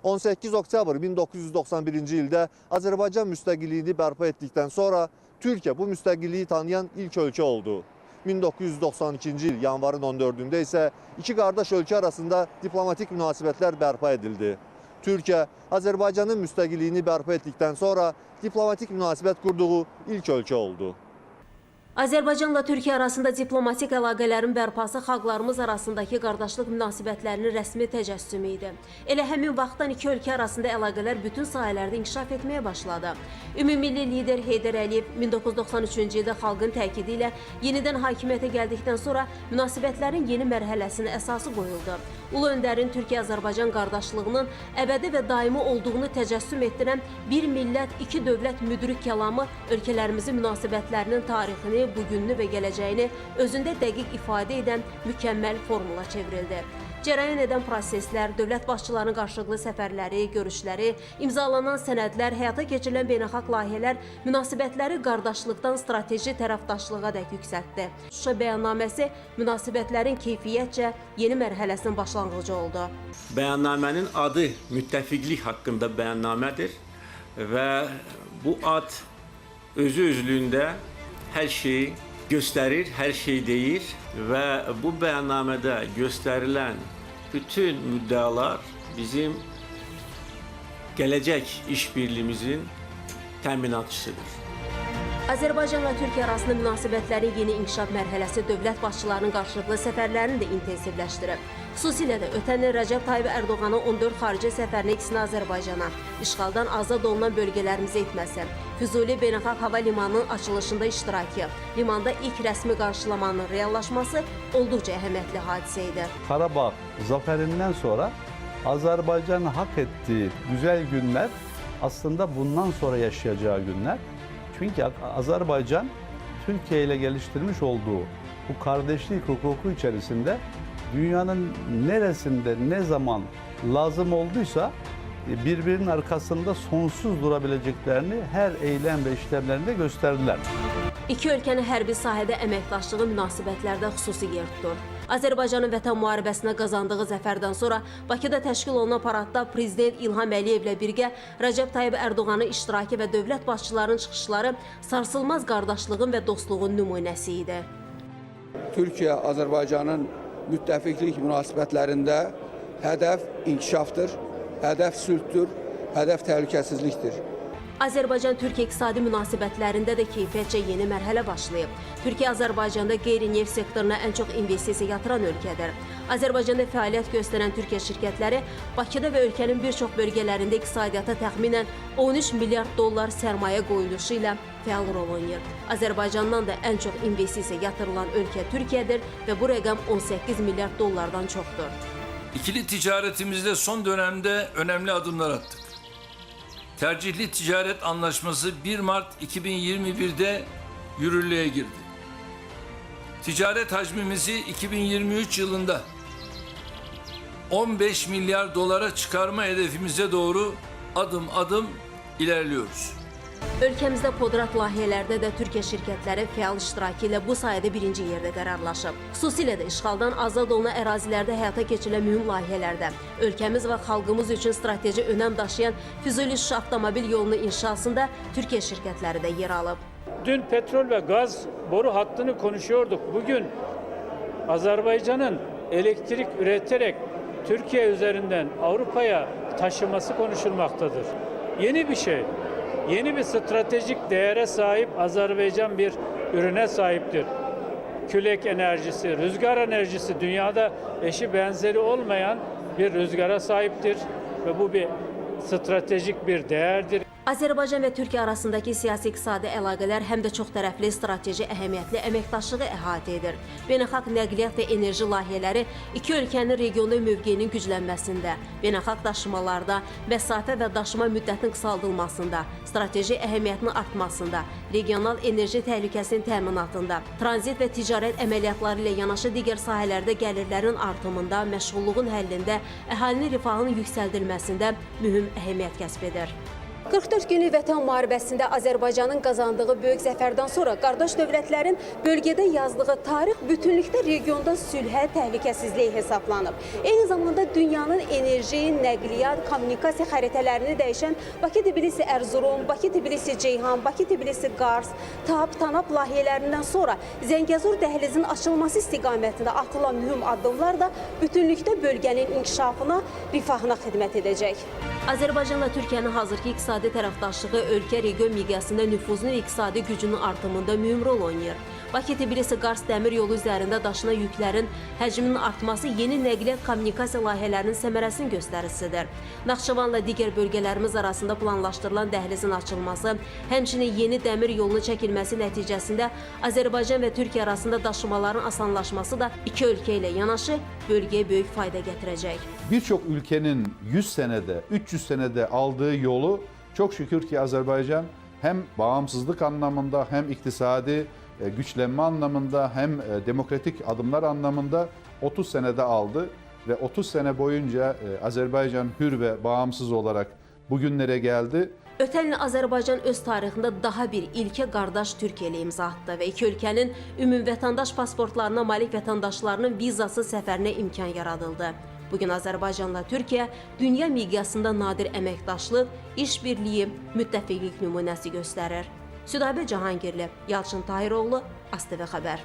18 oktyabr 1991-ci ildə Azərbaycan müstəqilliyini bərpa etdikdən sonra Türkiyə bu müstəqilliyi tanıyan ilk ölkə oldu. 1992-ci il yanvarın 14-də isə iki qardaş ölkə arasında diplomatik münasibətlər bərpa edildi. Türkiyə Azərbaycanın müstəqilliyini bərpa etdikdən sonra diplomatik münasibət qurduğu ilk ölkə oldu. Azərbaycanla Türkiyə arasında diplomatik əlaqələrin bərpası xalqlarımız arasındakı qardaşlıq münasibətlərinin rəsmi təcəssümü idi. Elə həmin vaxtdan iki ölkə arasında əlaqələr bütün sahələrdə inkişaf etməyə başladı. Ümummilli lider Heydər Əliyev 1993-cü ildə xalqın təkidi ilə yenidən hakimiyyətə gəldikdən sonra münasibətlərin yeni mərhələsinin əsası qoyuldu. Ulu öndərin Türkiyə-Azərbaycan qardaşlığının əbədi və daimi olduğunu təcəssüm etdirən bir millət, iki dövlət müdrik kəlamı ölkələrimizin münasibətlərinin tarixini, bugününü və gələcəyini özündə dəqiq ifadə edən mükəmməl formula çevrildi. Cərəyan edən proseslər, dövlət başçılarının qarşılıqlı səfərləri, görüşləri, imzalanan sənədlər, həyata keçirilən beynəlxalq layihələr münasibətləri qardaşlıqdan strateji tərəfdaşlığa dək yüksəltdi. Şuşa bəyannaməsi münasibətlərin keyfiyyətcə yeni mərhələsinin başlanğıcı oldu. Bəyannamənin adı müttəfiqlik haqqında bəyannamədir və bu ad özü-özlüyündə hər şeyi göstərir, hər şey deyir və bu bəyannamədə göstərilən bütün müddəalar bizim gələcək işbirliyimizin təminatçısıdır. Azərbaycanla Türkiyə arasında münasibətlərin yeni inkişaf mərhələsi dövlət başçılarının qarşılıqlı səfərlərini də intensivləşdirib. Xüsusilə də ötən il Rəcəb Tayyib Ərdoğanın 14 xarici səfərini ikisini Azərbaycana, işğaldan azad olunan bölgələrimizə etməsi, Füzuli Beynəlxalq Hava Limanının açılışında iştirakı, limanda ilk rəsmi qarşılamanın reallaşması olduqca əhəmiyyətli hadisə idi. Qarabağ zaferinden sonra Azerbaycan'ın hak ettiği güzel günler aslında bundan sonra yaşayacağı günler. Çünkü Azerbaycan Türkiye ile geliştirmiş olduğu bu kardeşlik hukuku içerisinde dünyanın neresinde ne zaman lazım olduysa birbirinin arkasında sonsuz durabileceklerini her eylem ve işlemlerinde gösterdiler. İki ölkənin hərbi sahədə əməkdaşlığı münasibətlərdə xüsusi yer tutur. Azərbaycanın vətən müharibəsinə qazandığı zəfərdən sonra Bakıda təşkil olunan paradda Prezident İlham Əliyevlə birgə Rəcəb Tayyib Ərdoğanın iştirakı və dövlət başçılarının çıxışları sarsılmaz qardaşlığın və dostluğun nümunəsi idi. Türkiyə, Azərbaycanın müttəfiqlik münasibətlərində hədəf inkişafdır, hədəf sülhdür, hədəf təhlükəsizlikdir. Azərbaycan-Türkiyə iqtisadi münasibətlərində də keyfiyyətcə yeni mərhələ başlayıb. Türkiyə Azərbaycanda qeyri-neft sektoruna ən çox investisiya yatıran ölkədir. Azərbaycanda fəaliyyət göstərən Türkiyə şirkətləri Bakıda və ölkənin bir çox bölgələrində iqtisadiyyata təxminən 13 milyard dollar sərmayə qoyuluşu ilə fəal rol oynayır. Azərbaycandan da ən çox investisiya yatırılan ölkə Türkiyədir və bu rəqəm 18 milyard dollardan çoxdur. İkili ticaretimizde son dönemde önemli adımlar attık. Tercihli ticaret anlaşması 1 Mart 2021'de yürürlüğe girdi. Ticaret hacmimizi 2023 yılında 15 milyar dolara çıkarma hedefimize doğru adım adım ilerliyoruz. Ölkəmizdə podrat layihələrdə də Türkiyə şirkətləri fəal iştirakı ilə bu sayədə birinci yerdə qərarlaşıb. Xüsusilə də işğaldan azad olunan ərazilərdə həyata keçirilən mühüm layihələrdə ölkəmiz və xalqımız üçün strateji önəm daşıyan Füzuli-Şuşa avtomobil yolunun inşasında Türkiyə şirkətləri də yer alıb. Dün petrol ve gaz boru hattını konuşuyorduk. Bugün Azerbaycan'ın elektrik üreterek Türkiye üzerinden Avrupa'ya taşıması konuşulmaktadır. Yeni bir şey. Yeni bir stratejik değere sahip Azerbaycan bir ürüne sahiptir. Külek enerjisi, rüzgar enerjisi dünyada eşi benzeri olmayan bir rüzgara sahiptir ve bu bir stratejik bir değerdir. Azərbaycan və Türkiyə arasındakı siyasi-iqtisadi əlaqələr həm də çox tərəfli strateji əhəmiyyətli əməkdaşlığı əhatə edir. Beynəlxalq nəqliyyat və enerji layihələri iki ölkənin regionda mövqeyinin güclənməsində, beynəlxalq daşımalarda, məsafə və daşıma müddətinin qısaldılmasında, strateji əhəmiyyətinin artmasında, regional enerji təhlükəsinin təminatında, tranzit və ticarət əməliyyatları ilə yanaşı digər sahələrdə gəlirlərin artımında, məşğulluğun həllində, əhalinin rifahının yüksəldilməsində mühüm əhəmiyyət kəsb edir. 44 günlük vətən müharibəsində Azərbaycanın qazandığı böyük zəfərdən sonra qardaş dövlətlərin bölgədə yazdığı tarix bütünlükdə regionda sülhə, təhlükəsizliyə hesablanıb. Eyni zamanda dünyanın enerji, nəqliyyat, kommunikasiya xəritələrini dəyişən Bakı-Tbilisi-Ərzurum, Bakı-Tbilisi-Ceyhan, Bakı-Tbilisi-Qars, TAP-TANAP layihələrindən sonra Zəngəzur dəhlizinin açılması istiqamətində atılan mühüm addımlar da bütünlükdə bölgənin inkişafına, rifahına xidmət edəcək. Azərbaycanla Türkiyənin hazırki iqtisadi tərəfdaşlığı ölkə region miqyasında nüfuzunun iqtisadi gücünün artımında mühüm rol oynayır. Bakı-Tbilisi-Qars dəmir yolu üzərində daşınan yüklərin həcminin artması yeni nəqliyyat kommunikasiya layihələrinin səmərəsinin göstəricisidir. Naxçıvanla digər bölgələrimiz arasında planlaşdırılan dəhlizin açılması, həmçinin yeni dəmir yolunun çəkilməsi nəticəsində Azərbaycan və Türkiyə arasında daşımaların asanlaşması da iki ölkə ilə yanaşı bölgəyə böyük fayda gətirəcək. Birçok ülkenin 100 senede, 300 senede aldığı yolu çok şükür ki Azerbaycan hem bağımsızlık anlamında hem iktisadi güçlenme anlamında hem demokratik adımlar anlamında 30 senede aldı ve 30 sene boyunca Azerbaycan hür ve bağımsız olarak bugünlere geldi. Ötən il Azərbaycan öz tarixində daha bir ilkə qardaş Türkiyə ilə imza atdı və iki ölkənin ümumvətəndaş pasportlarına malik vətəndaşlarının vizasız səfərinə imkan yaradıldı. Bugün Azərbaycanla Türkiyə dünya miqyasında nadir əməkdaşlıq, işbirliyi, müttəfiqlik nümunəsi göstərir. Südabə Cahangirli, Yalçın Tahiroğlu, ASTV Xəbər.